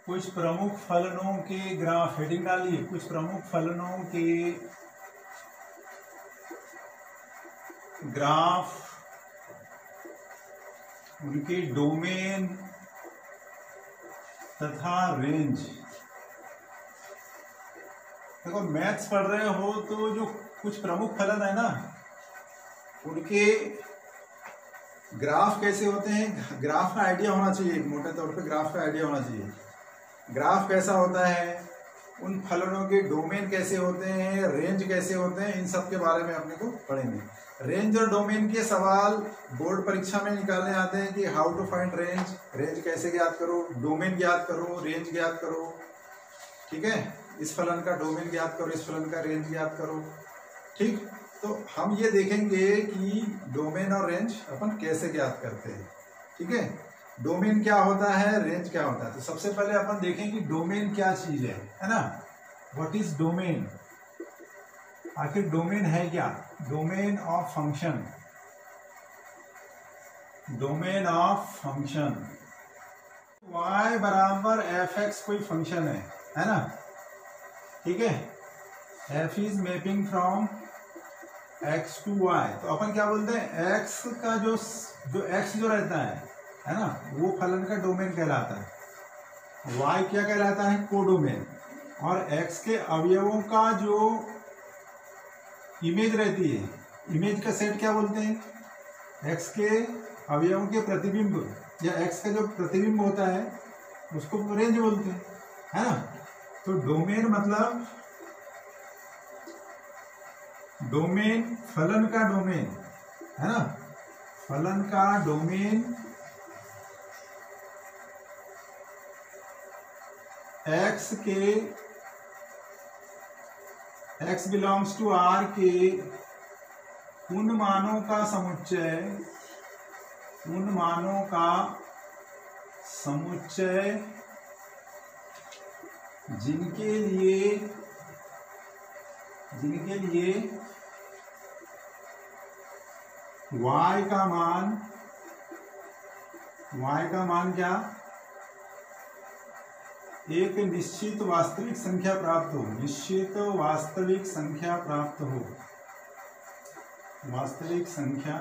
कुछ प्रमुख फलनों के ग्राफ, हेडिंग डालिए, कुछ प्रमुख फलनों के ग्राफ, उनके डोमेन तथा रेंज। देखो मैथ्स पढ़ रहे हो तो जो कुछ प्रमुख फलन है ना, उनके ग्राफ कैसे होते हैं, ग्राफ का आइडिया होना चाहिए, मोटे तौर पे ग्राफ का आइडिया होना चाहिए। ग्राफ कैसा होता है, उन फलनों के डोमेन कैसे होते हैं, रेंज कैसे होते हैं, इन सब के बारे में अपने को पढ़ेंगे। रेंज और डोमेन के सवाल बोर्ड परीक्षा में निकालने आते हैं कि how to find range, range कैसे ज्ञात करो, डोमेन ज्ञात करो, रेंज ज्ञात करो। ठीक है, इस फलन का डोमेन ज्ञात करो, इस फलन का रेंज ज्ञात करो। ठीक, तो हम ये देखेंगे कि डोमेन और रेंज अपन कैसे ज्ञात करते हैं। ठीक है, डोमेन क्या होता है, रेंज क्या होता है। तो सबसे पहले अपन देखें कि डोमेन क्या चीज है ना। व्हाट इज डोमेन, आखिर डोमेन है क्या। Domain of function, domain of function y बराबर एफ एक्स कोई फंक्शन है ना। ठीक है, f is mapping from x to y। तो अपन क्या बोलते हैं, x का जो x जो रहता है ना, वो फलन का डोमेन कहलाता है। y क्या कहलाता है, कोडोमेन। और x के अवयवों का जो इमेज रहती है, इमेज का सेट क्या बोलते हैं, x के अवयवों के प्रतिबिंब या x का जो प्रतिबिंब होता है उसको रेंज बोलते हैं, है ना। तो डोमेन मतलब डोमेन, फलन का डोमेन, है ना, फलन का डोमेन x के, x बिलोंग्स टू r के उन मानों का समुच्चय, उन मानों का समुच्चय जिनके लिए y का मान क्या, एक निश्चित वास्तविक संख्या प्राप्त हो, निश्चित वास्तविक संख्या प्राप्त हो, वास्तविक संख्या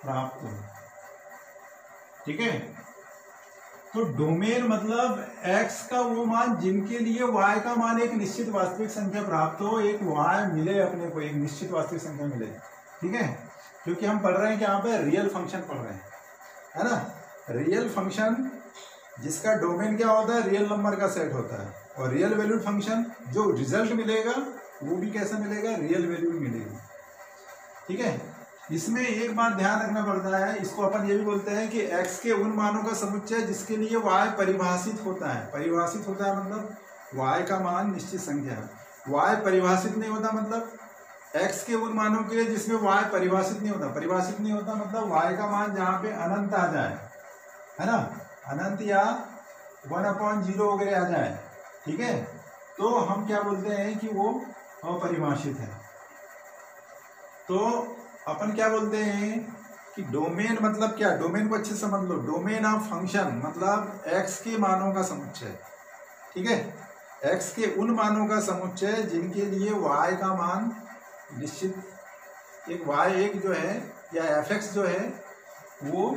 प्राप्त हो। ठीक है, तो डोमेन मतलब x का वो मान जिनके लिए y का मान एक निश्चित वास्तविक संख्या प्राप्त हो, एक y मिले अपने को, एक निश्चित वास्तविक संख्या मिले। ठीक है, क्योंकि हम पढ़ रहे हैं कि यहाँ पे रियल फंक्शन पढ़ रहे हैं, है ना। रियल फंक्शन जिसका डोमेन क्या होता है, रियल नंबर का सेट होता है। और रियल वैल्यूड फंक्शन जो रिजल्ट मिलेगा वो भी कैसा मिलेगा, रियल वैल्यू मिलेगी। ठीक है, इसमें एक बात ध्यान रखना पड़ता है, इसको अपन ये भी बोलते हैं कि x के उन मानों का समुच्चय जिसके लिए y परिभाषित होता है। परिभाषित होता है मतलब y का मान निश्चित संख्या है। y परिभाषित नहीं होता मतलब x के उन मानों के लिए जिसमें y परिभाषित नहीं होता। परिभाषित नहीं होता मतलब y का मान जहाँ पे अनंत आ जाए, है ना, अनंत या 1/0 वगैरह आ जाए। ठीक है, तो हम क्या बोलते हैं कि वो अपरिभाषित है। तो अपन क्या बोलते हैं कि डोमेन मतलब क्या, डोमेन को अच्छे से समझ लो। डोमेन ऑफ फंक्शन मतलब x के मानों का समुच्चय। ठीक है, x के उन मानों का समुच्चय जिनके लिए y का मान निश्चित, एक y1 जो है या fx जो है वो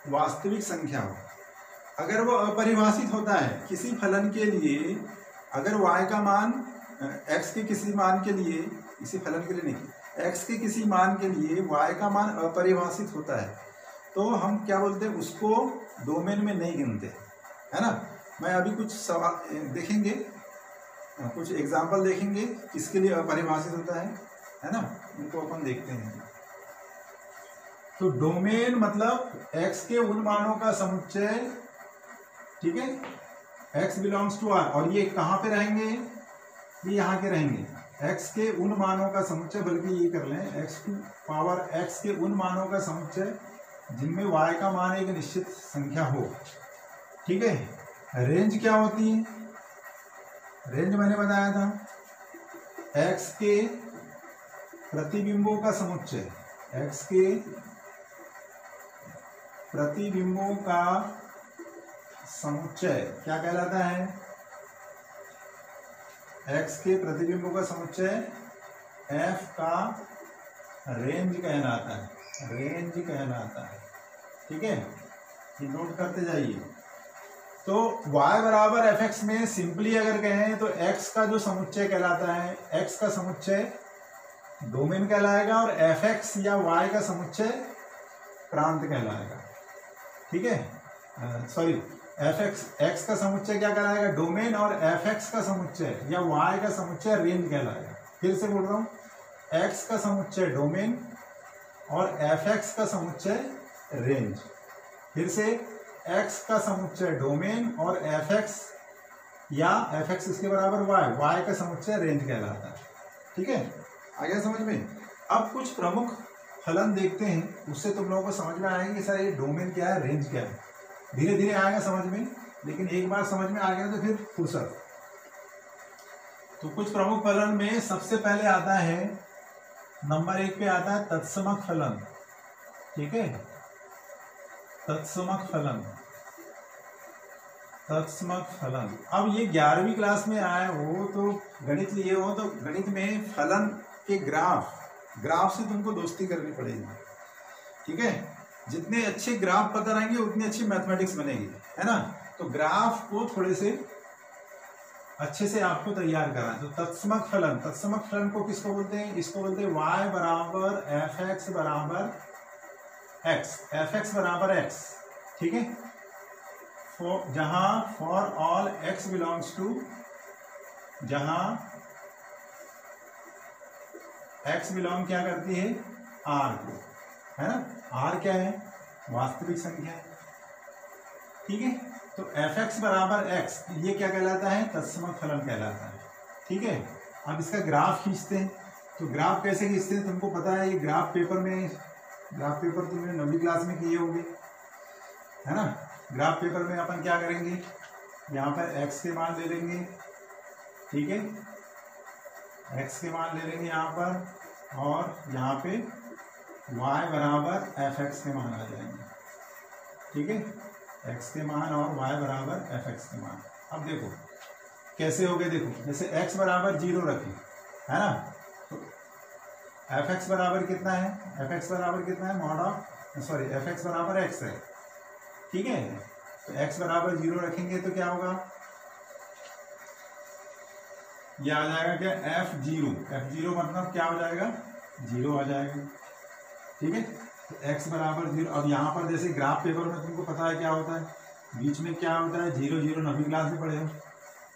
वास्तविक संख्या हो। अगर वो अपरिभाषित होता है किसी फलन के लिए, अगर y का मान x के किसी मान के लिए, किसी फलन के लिए नहीं, x के किसी मान के लिए y का मान अपरिभाषित होता है, तो हम क्या बोलते हैं, उसको डोमेन में नहीं गिनते, है ना। मैं अभी कुछ सवाल देखेंगे, कुछ एग्जाम्पल देखेंगे किसके लिए अपरिभाषित होता है ना, उनको अपन देखते हैं। तो डोमेन मतलब x के उन मानों का समुच्चय, ठीक है, x बिलोंग्स टू r, और ये कहाँ पे रहेंगे, ये यहाँ के रहेंगे, x के उन मानों का समुच्चय, बल्कि ये कर लें x टू पावर x के उन मानों का समुच्चय जिनमें y का मान एक निश्चित संख्या हो। ठीक है, रेंज क्या होती है, रेंज मैंने बताया था x के प्रतिबिंबों का समुच्चय, x के प्रतिबिंबों का समुच्चय क्या कहलाता है? x के प्रतिबिंबों का समुच्चय f का रेंज कहलाता है, रेंज कहलाता है। ठीक है, ये नोट करते जाइए। तो y बराबर एफ एक्स में सिंपली अगर कहें तो x का जो समुच्चय कहलाता है, x का समुच्चय डोमेन कहलाएगा और एफ एक्स या y का समुच्चय प्रांत कहलाएगा। ठीक है, सॉरी, एफ एक्स, एक्स का समुच्चय क्या कहलाएगा? डोमेन, और एफ एक्स का समुच्चय या वाई का समुच्चय रेंज कहलाएगा। फिर से बोल रहा हूँ, एक्स का समुच्चय डोमेन और एफ एक्स का समुच्चय रेंज। फिर से, एक्स का समुच्चय डोमेन और एफ एक्स या एफ एक्स इसके बराबर वाई, वाई का समुच्चय रेंज कहलाता है। ठीक है, आ गया समझ में? अब कुछ प्रमुख फलन देखते हैं, उससे तुम लोगों को समझ में आएगा कि सर ये डोमेन क्या है, रेंज क्या है। धीरे धीरे आएगा समझ में, लेकिन एक बार समझ में आ गया तो फिर फुर्सत। तो कुछ प्रमुख फलन में सबसे पहले आता है, नंबर 1 पे आता है तत्समक फलन। ठीक है, तत्समक फलन, तत्समक फलन। अब ये 11वीं क्लास में आए हो तो गणित लिए हो तो गणित में फलन के ग्राफ से तुमको दोस्ती करनी पड़ेगी। ठीक है, जितने अच्छे ग्राफ पता रहेंगे उतनी अच्छी मैथमेटिक्स बनेगी, है ना। तो ग्राफ को थोड़े से अच्छे से आपको तैयार करना है। तो तत्समक फलन, तत्समक फलन को किसको बोलते हैं? इसको बोलते हैं y बराबर एफ एक्स बराबर एक्स, एफ एक्स बराबर एक्स। ठीक है, जहां for all x belongs to, जहां x बिलोंग क्या करती है? r को, है ना। r क्या है? वास्तविक संख्या। ठीक है, तो एफ एक्स बराबर एक्स, ये क्या कहलाता है? तत्समक फलन कहलाता है। ठीक है, अब इसका ग्राफ खींचते हैं। तो ग्राफ कैसे खींचते हैं तुमको पता है, ये ग्राफ पेपर तुमने 9वीं क्लास में किए होंगे, है ना। ग्राफ पेपर में अपन क्या करेंगे, यहाँ पर x के मान ले लेंगे। ठीक है, x के मान ले लेंगे यहाँ पर, और यहाँ पे y बराबर एफ एक्स के मान आ जाएंगे। ठीक है, x के मान और y बराबर एफ एक्स के मान। अब देखो कैसे हो गए, देखो जैसे x बराबर 0 रखें, है ना, तो एफ एक्स बराबर कितना है? एफ एक्स बराबर कितना है? Mod of, sorry, F X बराबर x है। ठीक है, तो x बराबर 0 रखेंगे तो क्या होगा? ये आ जाएगा क्या? f0, f0 मतलब क्या हो जाएगा? 0 आ जाएगा। ठीक है, तो x बराबर 0। अब यहाँ पर जैसे ग्राफ पेपर में तुमको पता है क्या होता है, बीच में क्या होता है? 0 0, 9वीं क्लास में पढ़े हो,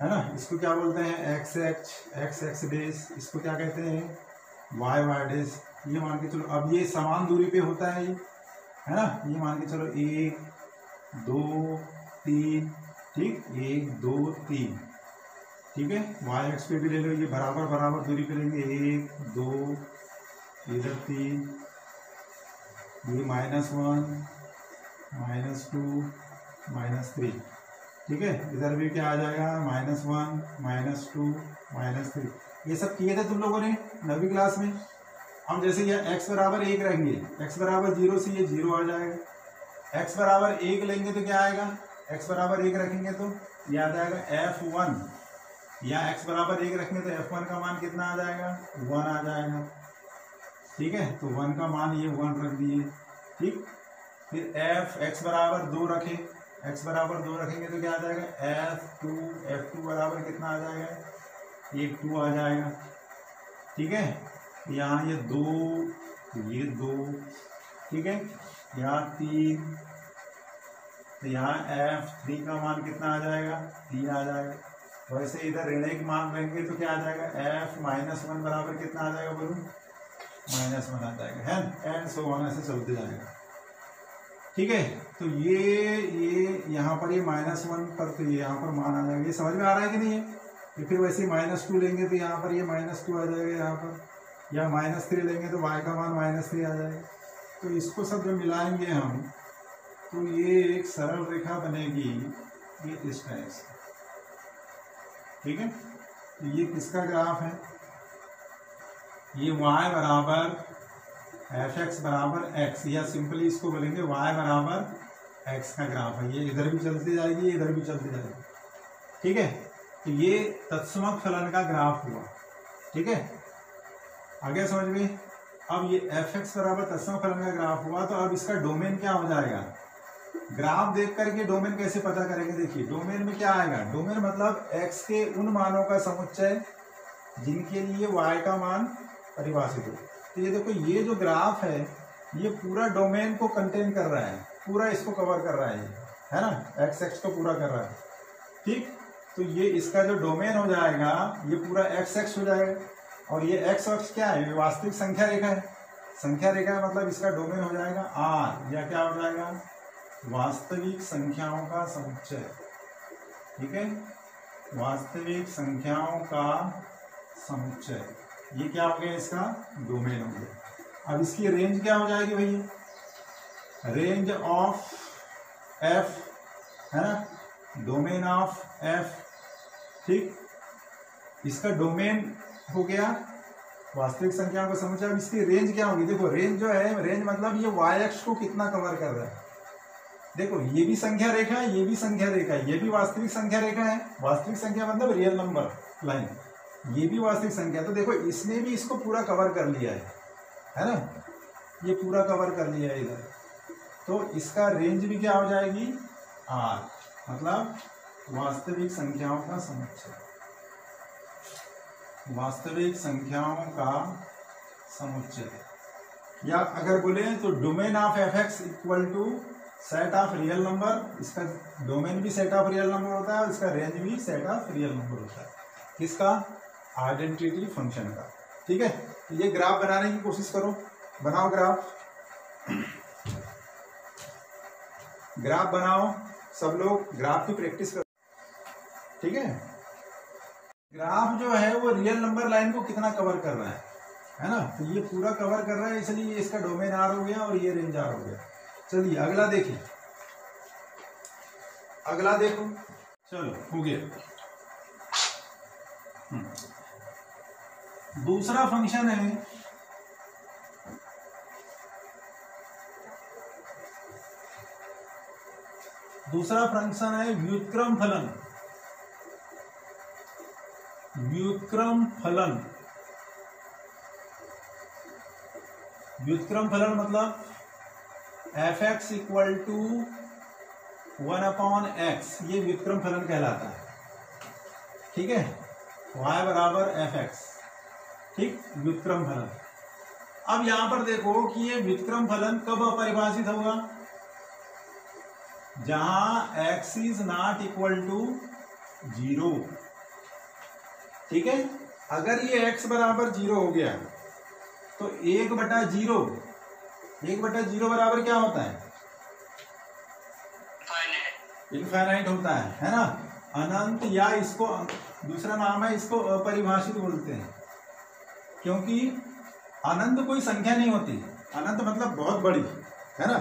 है ना। इसको क्या बोलते हैं? x x डेस, इसको क्या कहते हैं? y y डेस। ये मान के चलो, अब ये समान दूरी पे होता है, ये, है ना। ये मान के चलो 1 2 3, ठीक, 1 2 3। ठीक है, वाई एक्स पे भी ले लो, ये बराबर बराबर दूरी पे लेंगे, 1 2, इधर 3, ये -1 -2 -3। ठीक है, इधर भी क्या आ जाएगा? -1 -2 -3। ये सब किए थे तुम लोगों ने 9वीं क्लास में। हम जैसे ये x बराबर 1 रहेंगे, x बराबर 0 से ये 0 आ जाएगा। x बराबर 1 लेंगे तो क्या आएगा? x बराबर 1 रखेंगे तो ये आ जाएगा f1, या x बराबर 1 रखेंगे तो f1 का मान कितना आ जाएगा? 1 आ जाएगा। ठीक है, तो 1 का मान ये 1 रख दिए। ठीक, फिर x बराबर 2 रखें, x बराबर 2 रखेंगे तो क्या आ जाएगा? f2 बराबर कितना आ जाएगा? ये 2 आ जाएगा। ठीक है, यहाँ ये 2, ये 2, ठीक है, यहाँ 3, तो यहाँ f3 का मान कितना आ जाएगा? 3 आ जाएगा। वैसे इधर ऋण एक मान रहेंगे तो क्या आ जाएगा? f-1 बराबर कितना आ जाएगा? बोलो, -1 आ जाएगा, है, एंड सो ऑन, ऐसे चलते जाएगा। ठीक है, तो ये यहाँ पर ये -1 पर, तो ये यहाँ पर मान आ जाएगा। ये समझ में आ रहा है कि नहीं है? ये फिर वैसे -2 लेंगे तो यहाँ पर ये -2 आ जाएगा यहाँ पर, या -3 लेंगे तो y का मान -3 आ जाएगा। तो इसको सब जब मिलाएंगे हम तो ये एक सरल रेखा बनेगी, ये इस टाइप से। ठीक है, तो ये किसका ग्राफ है? ये y बराबर एफ एक्स बराबर एक्स, या सिंपली इसको बोलेंगे y बराबर एक्स का ग्राफ है, ये इधर भी चलती जाएगी, इधर भी चलती जाएगी, ठीक है। तो ये तत्समक फलन का ग्राफ हुआ, ठीक है, आगे समझ में। अब ये एफ एक्स बराबर तत्समक फलन का ग्राफ हुआ, तो अब इसका डोमेन क्या हो जाएगा, ग्राफ देख करके डोमेन कैसे पता करेंगे। देखिए डोमेन में क्या आएगा, डोमेन मतलब एक्स के उन मानों का समुच्चय जिनके लिए वाई का मान परिभाषित हो। तो ये देखो, ये जो ग्राफ है ये पूरा डोमेन को कंटेन कर रहा है, पूरा इसको कवर कर रहा है ना, एक्स एक्स को पूरा कर रहा है, ठीक। तो ये इसका जो डोमेन हो जाएगा ये पूरा एक्स एक्स हो जाएगा, और ये एक्स अक्ष क्या है, वास्तविक संख्या रेखा है, संख्या रेखा है, मतलब इसका डोमेन हो जाएगा आर, या क्या हो जाएगा, वास्तविक संख्याओं का समुच्चय, ठीक है, वास्तविक संख्याओं का समुच्चय, ये क्या हो गया, इसका डोमेन हो गया। अब इसकी रेंज क्या हो जाएगी भैया, रेंज ऑफ एफ है ना, डोमेन ऑफ एफ, ठीक, इसका डोमेन हो गया वास्तविक संख्याओं का समुच्चय। अब इसकी रेंज क्या होगी, देखो रेंज जो है, रेंज मतलब ये वाई एक्स को कितना कवर कर रहा है। देखो ये भी संख्या रेखा है, ये भी संख्या रेखा है, ये भी वास्तविक संख्या रेखा है, वास्तविक संख्या मतलब रियल नंबर लाइन, ये भी वास्तविक संख्या। तो देखो इसने भी इसको पूरा कवर कर लिया है ना, ये पूरा कवर कर लिया है इधर, तो इसका रेंज भी क्या हो जाएगी, आर, मतलब वास्तविक संख्याओं का समुच्चय, वास्तविक संख्याओं का समुच्चय। या अगर बोले तो domain of F X equal to set of real number, इसका डोमेन भी सेट ऑफ रियल नंबर होता है, इसका रेंज भी सेट ऑफ रियल नंबर होता है, किसका, आइडेंटिटी फंक्शन का, ठीक है। तो ये ग्राफ बनाने की कोशिश करो, बनाओ ग्राफ, ग्राफ बनाओ, सब लोग ग्राफ की प्रैक्टिस करो, ठीक है। ग्राफ जो है वो रियल नंबर लाइन को कितना कवर कर रहा है ना, तो ये पूरा कवर कर रहा है, इसलिए इसका डोमेन आर हो गया और ये रेंज आर हो गया। चलिए अगला देखिए, अगला देखो, चलो हो गया। दूसरा फंक्शन है, दूसरा फंक्शन है व्युत्क्रम फलन, व्युत्क्रम फलन, व्युत्क्रम फलन मतलब F X equal to 1/x, ये व्युत्क्रम फलन कहलाता है, ठीक है, y बराबर एफ एक्स, ठीक, व्युत्क्रम फलन। अब यहां पर देखो कि ये व्युत्क्रम फलन कब अपरिभाषित होगा, जहां x is not equal to 0, ठीक है। अगर ये x बराबर 0 हो गया तो 1/0, 1/0 बराबर क्या होता है, इनफाइनाइट होता है ना, अनंत, या इसको दूसरा नाम है, इसको अपरिभाषित बोलते हैं, क्योंकि अनंत कोई संख्या नहीं होती, अनंत मतलब बहुत बड़ी, है ना,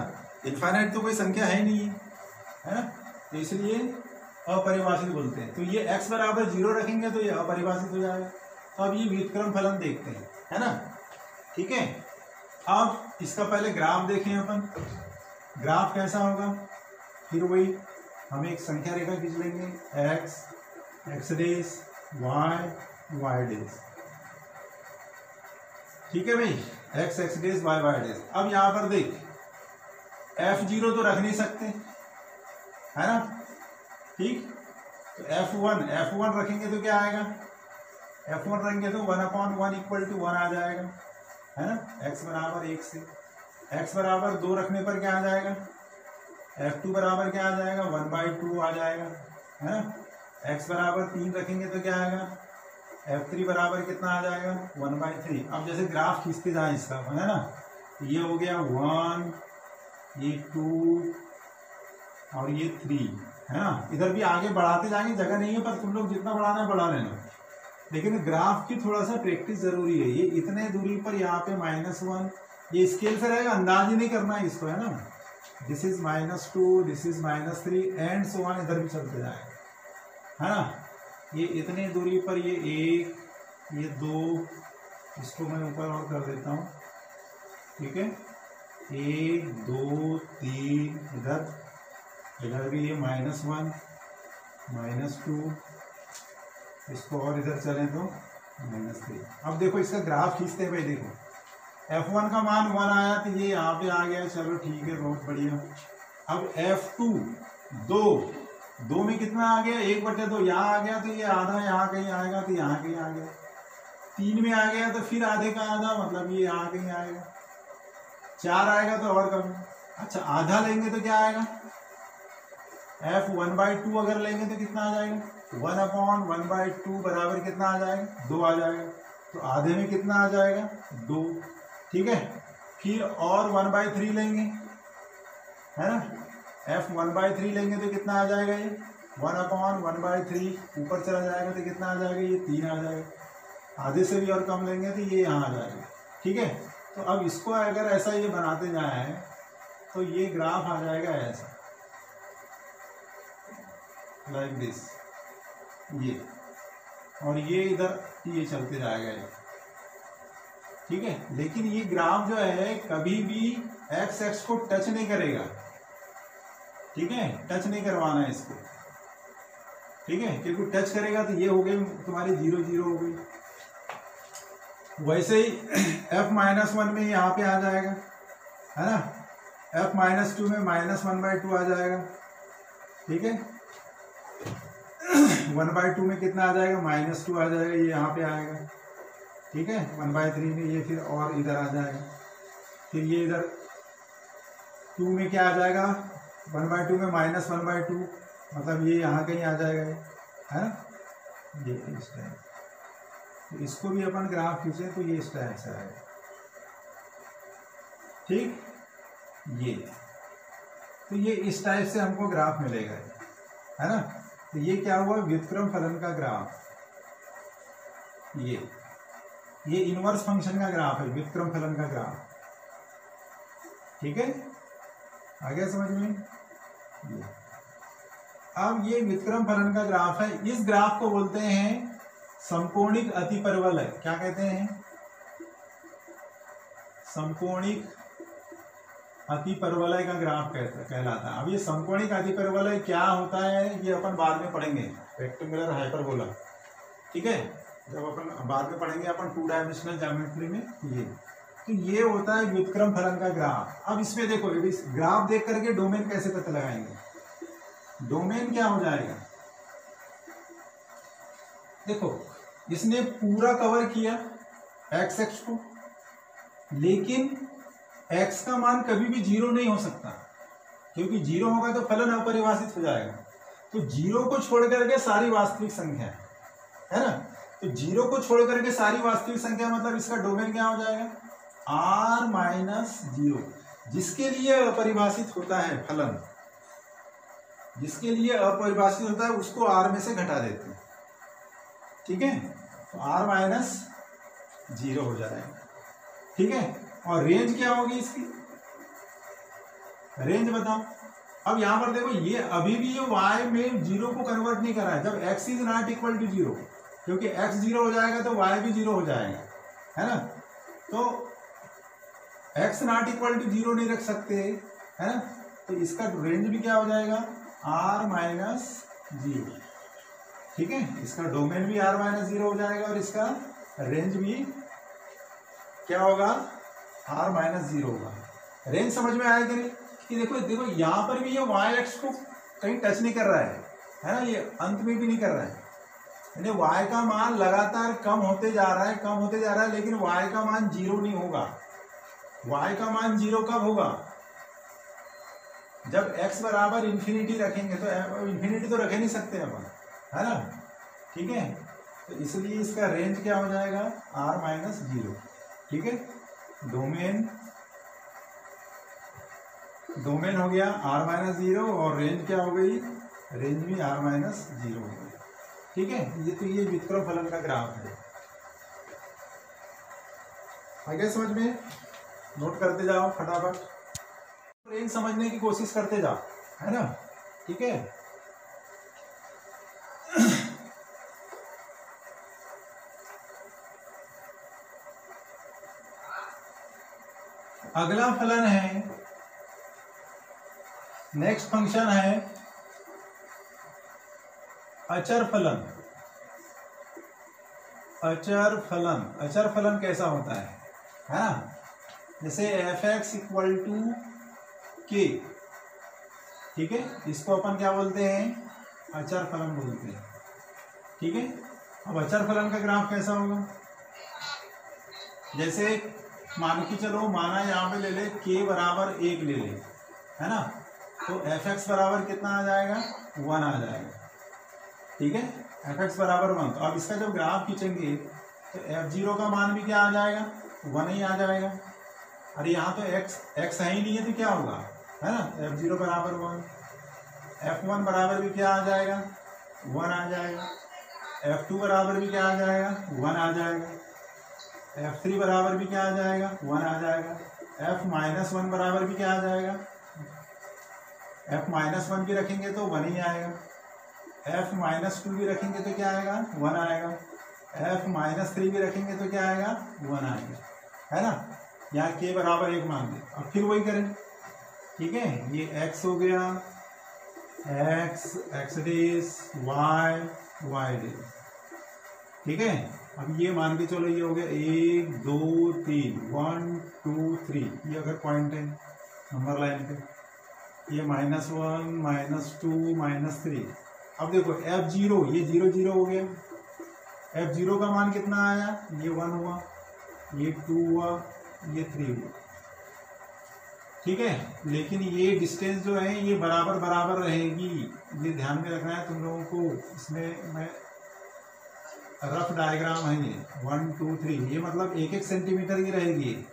इनफाइनाइट तो कोई संख्या है नहीं, है ना, तो इसलिए अपरिभाषित बोलते हैं। तो ये x बराबर 0 रखेंगे तो ये अपरिभाषित हो जाएगा। तो अब ये व्युत्क्रम फलन देखते हैं, है ना, ठीक है। अब इसका पहले ग्राफ देखें अपन, ग्राफ कैसा होगा, फिर वही हम एक संख्या रेखा खींच लेंगे, x, x days, y, y days, ठीक है भाई, x, x days, y, y days. अब यहां पर देख f0 तो रख नहीं सकते, है ना, ठीक, तो f1 रखेंगे तो क्या आएगा, f1 रखेंगे तो 1/1 इक्वल टू 1 आ जाएगा, है ना, x बराबर 1 से, x बराबर 2 रखने पर क्या आ जाएगा, f2 बराबर क्या आ जाएगा, 1/2 आ जाएगा, है ना, x बराबर 3 रखेंगे तो क्या आएगा, f3 बराबर कितना आ जाएगा, 1/3। अब जैसे ग्राफ खींचते जाए इसका, है ना, ये हो गया 1, ये 2 और ये 3, है ना, इधर भी आगे बढ़ाते जाएंगे, जगह नहीं है, पर तुम लोग जितना बढ़ाना है बढ़ा लेना, लेकिन ग्राफ की थोड़ा सा प्रैक्टिस जरूरी है। ये इतने दूरी पर यहाँ पे -1, ये स्केल से रहेगा, अंदाज ही नहीं करना है इसको, है ना, this is -2, this is -3 and so on, इधर भी चलते जाएगा, है ना। ये इतने दूरी पर ये 1, ये 2, इसको मैं ऊपर और कर देता हूँ, ठीक है, 1, 2, 3 इधर, इधर भी ये -1 -2, इसको और इधर चलें तो -3। अब देखो इसका ग्राफ खींचते हैं भाई। देखो F1 का मान 1 आया तो ये यहाँ पे आ गया, चलो ठीक है, बहुत बढ़िया। अब F2 2 में कितना आ गया, 1/2 यहाँ आ गया, तो ये आधा यहाँ कहीं आएगा, तो यहाँ कहीं आ गया। 3 में आ गया तो फिर आधे का आधा, मतलब ये यहाँ कहीं आएगा। 4 आएगा तो और कम। अच्छा आधा लेंगे तो क्या आएगा, F1/2 अगर लेंगे तो कितना आ जाएगा, 1/1/2 बराबर कितना आ जाएगा, 2 आ जाएगा। तो आधे में कितना आ जाएगा, 2। ठीक है, फिर और 1/3 लेंगे, है ना। F1/3 लेंगे तो कितना आ जाएगा, ये 1/1/3 ऊपर चला जाएगा तो कितना आ जाएगा, ये 3 आ जाएगा। आधे से भी और कम लेंगे तो ये यहाँ आ जाएगा। ठीक है, तो अब इसको अगर ऐसा ये बनाते जाए तो ये ग्राफ आ जाएगा ऐसा, लाइक दिस, ये, और ये इधर ये चलते जाएगा ये। ठीक है, लेकिन ये ग्राफ जो है कभी भी x को टच नहीं करेगा। ठीक है, टच नहीं करवाना है इसको। ठीक है, क्योंकि टच करेगा तो ये हो गई तुम्हारी 0 0 हो गई। वैसे ही F-1 में यहाँ पे आ जाएगा, है ना। F-2 में -1/2 आ जाएगा। ठीक है, 1/2 में कितना आ जाएगा, -2 आ जाएगा, ये यहाँ पे आएगा। ठीक है, 1/3 में ये फिर और इधर आ जाएगा। फिर ये इधर 2 में क्या आ जाएगा, 1/2 में -1/2, मतलब ये यहाँ कहीं आ जाएगा, है ना। ये इस टाइप, तो इसको भी अपन ग्राफ खींचे तो ये इस टाइप से आएगा। ठीक, ये तो ये इस टाइप से हमको ग्राफ मिलेगा, है ना। तो ये क्या हुआ, व्युत्क्रम फलन का ग्राफ। ये इनवर्स फंक्शन का ग्राफ है, व्युत्क्रम फलन का ग्राफ। ठीक है, आ गया समझ में। अब ये व्युत्क्रम फलन का ग्राफ है, इस ग्राफ को बोलते हैं समकोणिक अतिपरवलय। क्या कहते हैं, समकोणिक अतिपरवलय का ग्राफ कहलाता है। अब ये समकोणिक अतिपरवलय क्या होता है ये अपन बाद में पढ़ेंगे, रेक्टेंगुलर हाइपरबोला। ठीक है, जब अपन बाद में पढ़ेंगे अपन 2 डायमेंशनल ज्योमेट्री में। ये तो ये होता है व्युत्क्रम फलन का ग्राफ। अब इसमें देखो, इस ग्राफ देख करके डोमेन कैसे पता लगाएंगे, डोमेन क्या हो जाएगा। देखो इसने पूरा कवर किया x को, लेकिन x का मान कभी भी 0 नहीं हो सकता, क्योंकि 0 होगा तो फलन अपरिभाषित हो जाएगा। तो 0 को छोड़ करके सारी वास्तविक संख्या, है ना। तो 0 को छोड़ करके सारी वास्तविक संख्या, मतलब इसका डोमेन क्या हो जाएगा, r-0, जिसके लिए अपरिभाषित होता है फलन, जिसके लिए अपरिभाषित होता है उसको r में से घटा देते हैं। ठीक है, तो r-0 हो जाएगा। ठीक है, और रेंज क्या होगी इसकी, रेंज बताओ। अब यहां पर देखो, ये अभी भी ये y में 0 को कन्वर्ट नहीं करा है। जब x is not equal to 0, क्योंकि x 0 हो जाएगा तो y भी 0 हो जाएगा, है ना। तो x नॉट इक्वल टू 0 नहीं रख सकते, है ना। तो इसका रेंज भी क्या हो जाएगा, r-0। ठीक है, इसका डोमेन भी r-0 हो जाएगा और इसका रेंज भी क्या होगा, r-0 होगा। रेंज समझ में आया कि नहीं, कि देखो देखो यहाँ पर भी ये y एक्स को कहीं टच नहीं कर रहा है ना, ये अंत में भी नहीं कर रहा है, यानी y का मान लगातार कम होते जा रहा है, कम होते जा रहा है, लेकिन y का मान 0 नहीं होगा। y का मान 0 कब होगा, जब x बराबर इन्फिनिटी रखेंगे। तो इन्फिनिटी तो रख ही नहीं सकते अपन, है ना। ठीक है, तो इसलिए इसका रेंज क्या हो जाएगा, r-0। ठीक है, डोमेन हो गया r-0 और रेंज क्या हो गई, रेंज भी r-0 हो गई। ठीक है, ये व्युत्क्रम फलन का ग्राफ है। आगे समझ में, नोट करते जाओ फटाफट, रेंज समझने की कोशिश करते जाओ, है ना। ठीक है, अगला फलन है नेक्स्ट फंक्शन है अचर फलन। अचर फलन, अचर फलन कैसा होता है ना, जैसे एफ एक्स इक्वल टू के, ठीक है, इसको अपन क्या बोलते हैं, अचर फलन बोलते हैं, ठीक है। अब अचर फलन का ग्राफ कैसा होगा, जैसे मान के चलो, माना यहाँ पे ले ले के बराबर 1 ले ले, है ना, तो एफ एक्स बराबर कितना आ जाएगा, 1 आ जाएगा, ठीक है, एफ एक्स बराबर 1। तो अब इसका जब ग्राफ खींचेंगे तो एफ जीरो का मान भी क्या आ जाएगा, 1 ही आ जाएगा। अरे यहाँ तो एक्स है ही नहीं है, तो क्या होगा, है ना, एफ जीरो बराबर 1, एफ वन बराबर भी क्या आ जाएगा, 1 आ जाएगा, एफ टू बराबर भी क्या आ जाएगा, 1 आ जाएगा, F3 बराबर भी क्या आ जाएगा, 1 आ जाएगा, F-1 बराबर भी क्या आ जाएगा, F-1 भी रखेंगे तो 1 ही आएगा, F-2 भी रखेंगे तो क्या आएगा, 1 आएगा, F-3 भी रखेंगे तो क्या आएगा, 1 आएगा, है ना। यहाँ k बराबर 1 मान दे, अब फिर वही करें, ठीक है, ये x हो गया, x डेज, y डेज, ठीक है। अब ये मान के चलो, ये हो गया 1 2 3, 1 2 3, ये अगर पॉइंट है नंबर लाइन पे, ये -1 -2 -3। अब देखो एफ जीरो, ये 0 0 हो गया, एफ जीरो का मान कितना आया, ये 1 हुआ, ये 2 हुआ, ये 3 हुआ, ठीक है। लेकिन ये डिस्टेंस जो है ये बराबर बराबर रहेगी, ये ध्यान में रखना है तुम लोगों को। इसमें मैं रफ डायग्राम है, ये 1 2 3, ये मतलब 1 सेंटीमीटर की रहेगी,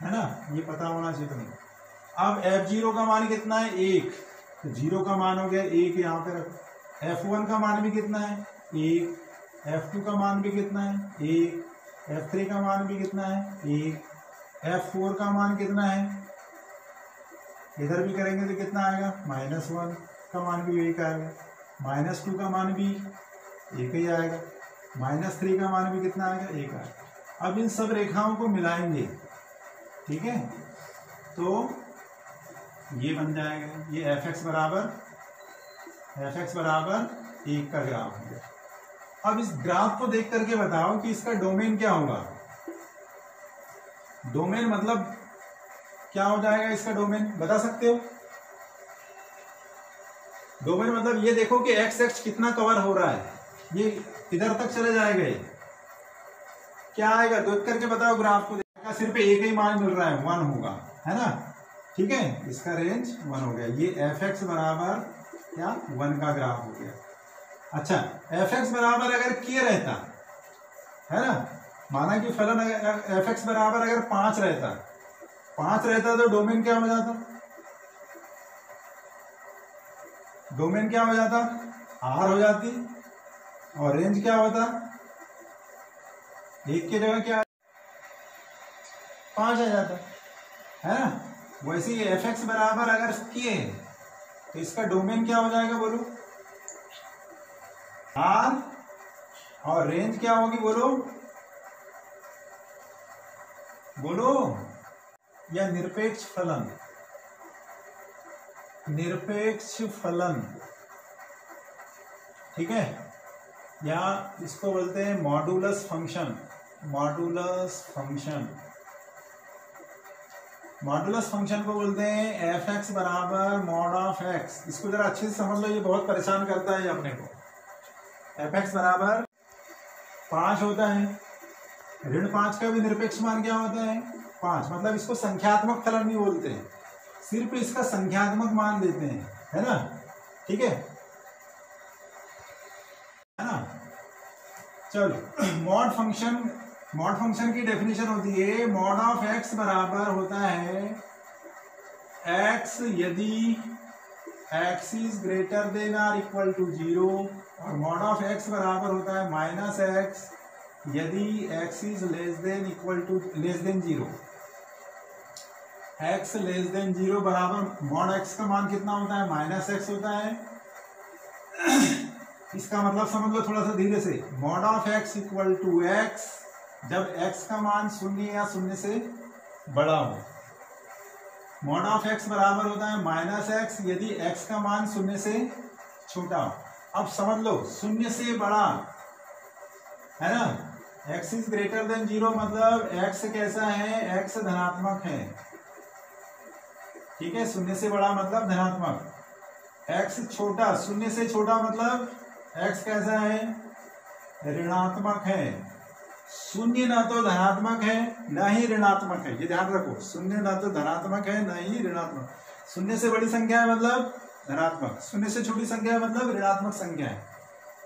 है ना, ये पता होना चाहिए तुम्हें। अब एफ जीरो का मान कितना है, 1, तो जीरो का मान हो गया 1, यहाँ पे रखो। F1 का मान भी कितना है, 1, F2 का मान भी कितना है, 1, F3 का मान भी कितना है, 1, F4 का मान कितना है, इधर भी करेंगे तो कितना आएगा, -1 का मान भी 1 आएगा, -2 का मान भी 1 ही आएगा, -3 का मान भी कितना आएगा, 1 आएगा। अब इन सब रेखाओं को मिलाएंगे, ठीक है, तो ये बन जाएगा, ये एफ एक्स बराबर 1 का ग्राफ हो गया। अब इस ग्राफ को देख करके बताओ कि इसका डोमेन क्या होगा। डोमेन मतलब क्या हो जाएगा, इसका डोमेन बता सकते हो। डोमेन मतलब ये देखो कि एक्स एक्स कितना कवर हो रहा है, ये इधर तक चले जाएगा, ये क्या आएगा, देख करके बताओ ग्राफ को। देखा सिर्फ एक ही मान मिल रहा है, 1 होगा, है ना, ठीक है, इसका रेंज 1 हो गया। ये एफ एक्स बराबर क्या, 1 का ग्राफ हो गया। अच्छा, एफ एक्स बराबर अगर के रहता, है ना, माना कि फलन एफ एक्स बराबर अगर 5 रहता तो डोमेन क्या हो जाता, डोमेन क्या हो जाता, आर हो जाती, और रेंज क्या होता, 1 की जगह क्या 5 आ जाता, है ना। वैसे ही एफ एक्स बराबर अगर किए तो इसका डोमेन क्या हो जाएगा, बोलो, आर, और रेंज क्या होगी, बोलो, या निरपेक्ष फलन, ठीक है, या इसको बोलते हैं मॉडुलस फंक्शन को बोलते हैं एफ एक्स बराबर मॉड ऑफ एक्स। इसको जरा अच्छे से समझ लो, ये बहुत परेशान करता है अपने को। एफ एक्स बराबर 5 होता है, ऋण 5 का भी निरपेक्ष मान क्या होता है, 5, मतलब इसको संख्यात्मक फलन भी बोलते हैं, सिर्फ इसका संख्यात्मक मान देते हैं, है ना, ठीक है ना। चलो, मॉड फंक्शन की डेफिनेशन होती है, मॉड ऑफ एक्स बराबर होता है एक्स यदि X is greater than or equal to 0, और मॉड ऑफ एक्स बराबर होता है -x यदि X is less than 0। X less than 0 बराबर मॉड एक्स का मान कितना होता है, -x होता है। इसका मतलब समझ लो थोड़ा सा धीरे से, mod of X equal to X जब x का मान 0 या 0 से बड़ा हो, मॉड ऑफ एक्स बराबर होता है माइनस एक्स यदि एक्स का मान शून्य से छोटा हो। अब समझ लो शून्य से बड़ा है ना, एक्स इज ग्रेटर देन 0 मतलब एक्स कैसा है, एक्स धनात्मक है। ठीक है, शून्य से बड़ा मतलब धनात्मक, एक्स छोटा शून्य से छोटा मतलब एक्स कैसा है, ऋणात्मक है। शून्य ना तो धनात्मक है ना ही ऋणात्मक है, ये ध्यान रखो, शून्य ना तो धनात्मक है ना ही ऋणात्मक। शून्य से बड़ी संख्या है मतलब धनात्मक, शून्य से छोटी संख्या है मतलब ऋणात्मक संख्या है।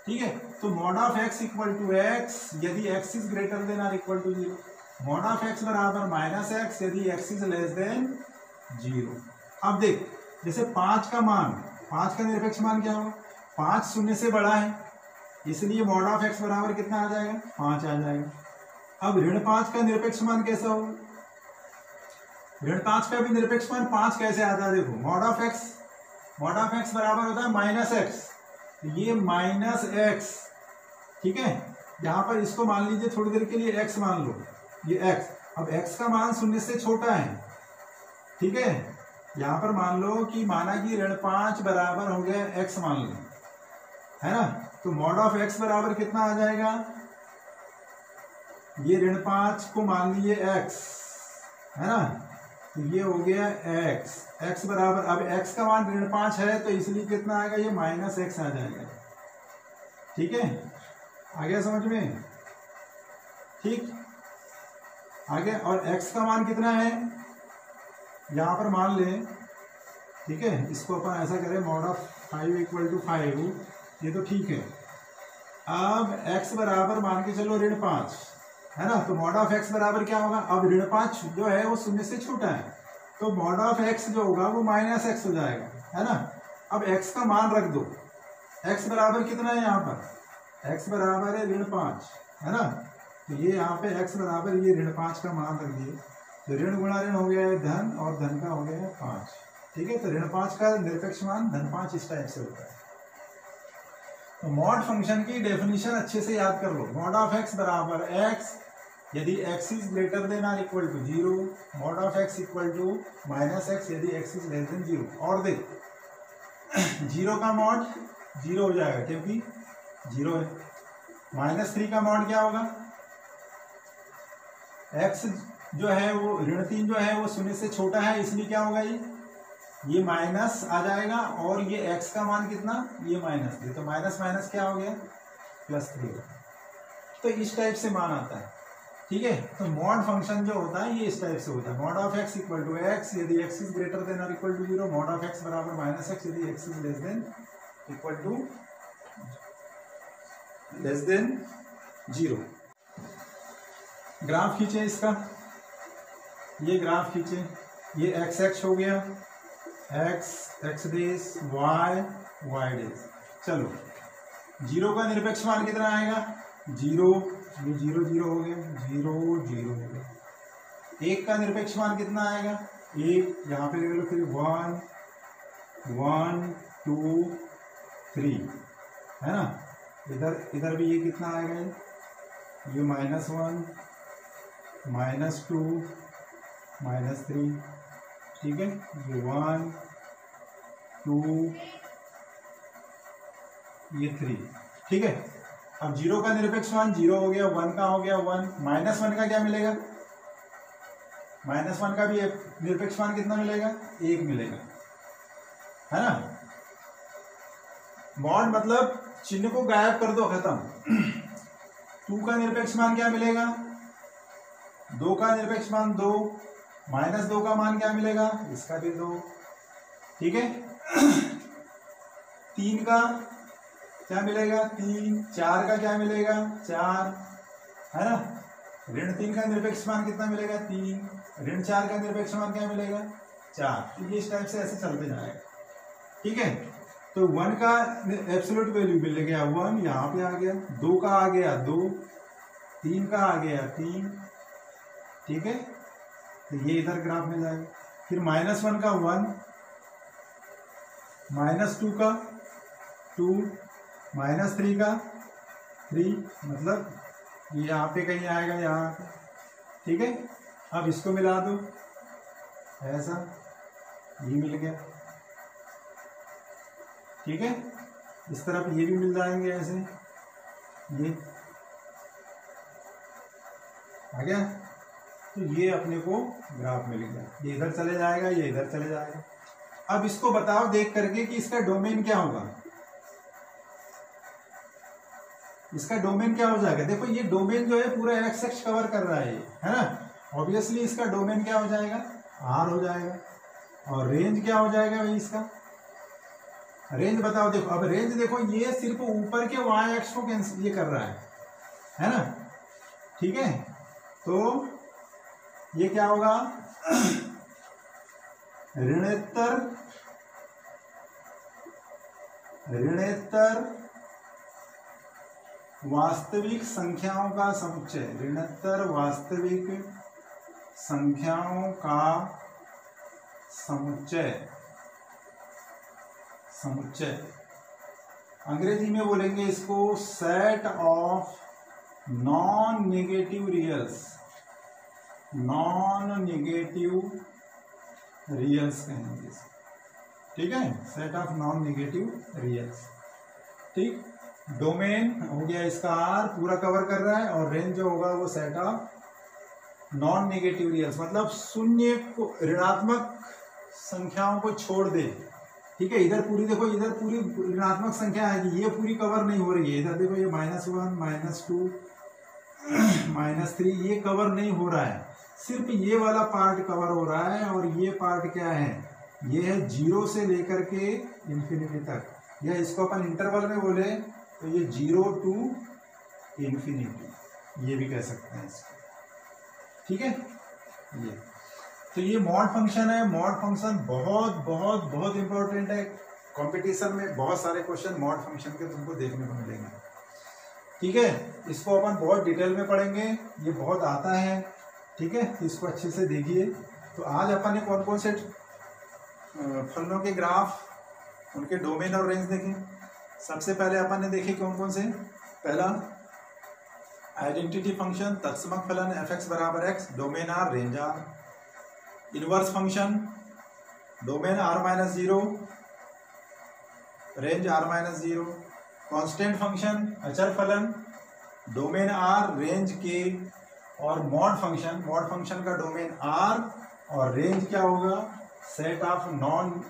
ठीक है, तो mod of X equal to x यदि एक्स इज ग्रेटर देन और equal to 0, mod of X बराबर माइनस एक्स यदि एक्स इज लेस देन 0। अब देख जैसे 5 का मान, 5 का निरपेक्ष मान क्या होगा, 5 शून्य से बड़ा है इसलिए मॉड ऑफ एक्स बराबर कितना आ जाएगा, 5 आ जाएगा। अब ऋण 5 का निरपेक्ष मान कैसा होगा, ऋण 5 का भी निरपेक्ष मान 5 कैसे आता है, देखो मॉड ऑफ एक्स बराबर होता है माइनस एक्स, ये माइनस एक्स। ठीक है, यहां पर इसको मान लीजिए थोड़ी देर के लिए एक्स मान लो, ये एक्स। अब एक्स का मान शून्य से छोटा है। ठीक है, यहां पर मान लो कि माना कि ऋण 5 बराबर हो गया एक्स मान लो, है ना, तो मॉड ऑफ एक्स बराबर कितना आ जाएगा, ये ऋण 5 को मान लीजिए एक्स, है ना, तो ये हो गया एक्स, एक्स बराबर, अब एक्स का मान ऋण 5 है तो इसलिए कितना आएगा, ये माइनस एक्स आ जाएगा। ठीक है, आ गया समझ में, ठीक, आगे। और एक्स का मान कितना है, यहां पर मान ले, ठीक है, इसको अपन ऐसा करें मॉड ऑफ 5 इक्वल टू 5, ये तो ठीक है। अब x बराबर मान के चलो ऋण 5, है ना, तो मॉड ऑफ x बराबर क्या होगा, अब ऋण 5 जो है वो शून्य से छोटा है तो मॉड ऑफ x जो होगा वो माइनस एक्स हो जाएगा, है ना। अब x का मान रख दो, x बराबर कितना है, यहाँ पर x बराबर है ऋण 5, है ना, तो ये यहाँ पे x बराबर ये ऋण 5 का मान रख दिए, तो ऋण गुणा ऋण हो गया है धन और धन का हो गया है 5। ठीक है, तो ऋण 5 का निरपेक्ष मान धन 5 इस टाइप से होता है। तो मॉड फंक्शन की डेफिनेशन अच्छे से याद कर लो, मॉड ऑफ एक्स बराबर एक्स यदि एक्स इज ग्रेटर देन और equal to 0, mod of X equal to minus x यदि एक्स इज लेस देन 0। और देख 0 का मॉड 0 हो जाएगा क्योंकि 0 है, -3 का मॉड क्या होगा, एक्स जो है वो ऋण 3 जो है वो शून्य से छोटा है इसलिए क्या होगा, ये माइनस आ जाएगा और ये x का मान कितना, ये -3, तो माइनस माइनस क्या हो गया, +3। तो इस टाइप से मान आता है। ठीक है, तो मॉड फंक्शन जो होता है ये इस टाइप से होता है, mod of x equal to x यदि x इज ग्रेटर देन और equal to 0, mod of x बराबर माइनस एक्स यदि x is less than 0। Graph खींचे इसका, ये ग्राफ खींचे, ये x x हो गया, x डेज y डेज। चलो 0 का निरपेक्ष मान कितना आएगा, 0, ये 0 0 हो गया, 0 0 हो गया। 1 का निरपेक्ष मान कितना आएगा, 1, यहाँ पे ले लो फिर 1 1 2 3, है ना, इधर भी ये कितना आएगा, ये -1 -2 -3। ठीक है, ये 1 2 ये 3। ठीक है, अब 0 का निरपेक्ष मान 0 हो गया, 1 का हो गया 1, -1 का क्या मिलेगा, -1 का भी निरपेक्ष मान कितना मिलेगा, 1 मिलेगा, है ना। मॉड मतलब चिन्ह को गायब कर दो, खत्म। 2 का निरपेक्ष मान क्या मिलेगा, 2 का निरपेक्ष मान 2, -2 का मान क्या मिलेगा, इसका भी 2। ठीक है, 3 का क्या मिलेगा, 3, 4 का क्या मिलेगा, 4, है ना। ऋण 3 का निरपेक्ष मान कितना मिलेगा, 3, ऋण 4 का निरपेक्ष मान क्या मिलेगा, 4। तो ये इस टाइप से ऐसे चलते जाएगा। ठीक है, तो 1 का एब्सोल्यूट वैल्यू मिल गया 1, यहाँ पे आ गया, 2 का आ गया 2, 3 का आ गया 3। ठीक है, तो ये इधर ग्राफ में जाएगा, फिर -1 का 1, -2 का 2, -3 का 3, मतलब ये यहाँ पे कहीं आएगा, यहाँ पे। ठीक है, अब इसको मिला दो ऐसा, ये मिल गया, ठीक है। इस तरफ ये भी मिल जाएंगे ऐसे, ये आ गया। तो ये अपने को ग्राफ मिल गया, ये इधर चले जाएगा, ये इधर चले जाएगा। अब इसको बताओ देख करके कि इसका डोमेन क्या होगा, इसका डोमेन क्या हो जाएगा। देखो ये डोमेन जो है पूरा एक्स एक्स कवर कर रहा है ना। ऑब्वियसली इसका डोमेन क्या हो जाएगा, आर हो जाएगा। और रेंज क्या हो जाएगा भाई इसका, रेंज बताओ। देखो अब रेंज देखो, ये सिर्फ ऊपर के वाई एक्स को कैंसिल ये कर रहा है ना, ठीक है। तो ये क्या होगा, ऋणोत्तर वास्तविक संख्याओं का समुच्चय, ऋणोत्तर वास्तविक संख्याओं का समुच्चय, समुच्चय अंग्रेजी में बोलेंगे इसको set of non negative reals, non negative reals कहेंगे, ठीक है। Set of non negative reals, ठीक। डोमेन हो गया इसका आर, पूरा कवर कर रहा है। और रेंज जो होगा वो सेट ऑफ नॉन नेगेटिव रियल्स, मतलब शून्य को, ऋणात्मक संख्याओं को छोड़ दे, ठीक है। इधर पूरी देखो, इधर पूरी ऋणात्मक संख्या आएगी, ये पूरी कवर नहीं हो रही है। इधर देखो ये -1 -2 -3 ये कवर नहीं हो रहा है, सिर्फ ये वाला पार्ट कवर हो रहा है। और ये पार्ट क्या है, ये है 0 से लेकर के इन्फिनिटी तक, या इसको अपन इंटरवल में बोले तो ये 0 to इन्फिनिटी, ये भी कह सकते हैं इसको, ठीक है। ये तो ये मॉड फंक्शन है। मॉड फंक्शन बहुत बहुत बहुत इंपॉर्टेंट है, कंपटीशन में बहुत सारे क्वेश्चन मॉड फंक्शन के तुमको देखने को मिलेंगे, ठीक है। इसको अपन बहुत डिटेल में पढ़ेंगे, ये बहुत आता है, ठीक है। इसको अच्छे से देखिए। तो आज अपन ने कौन कौन से फलनों के ग्राफ, उनके डोमेन और रेंज देखें। सबसे पहले अपन ने देखे कौन कौन से, पहला आइडेंटिटी फंक्शन, तत्समक फलन f(x) = x, domain R, range R. Inverse function, domain r-0, range r-0। Constant function, अचर फलन, डोमेन आर, रेंज के। और मॉड फंक्शन, मॉड फंक्शन का डोमेन आर और रेंज क्या होगा, set of non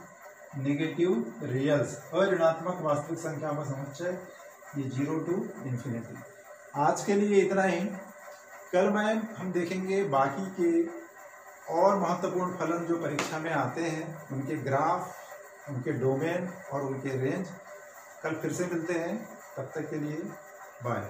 negative reals, अऋणात्मक वास्तविक संख्या का समुच्चय, ये 0 to इन्फिनिटी। आज के लिए इतना ही। कल हम देखेंगे बाकी के और महत्वपूर्ण फलन जो परीक्षा में आते हैं, उनके ग्राफ, उनके डोमेन और उनके रेंज। कल फिर से मिलते हैं, तब तक के लिए बाय।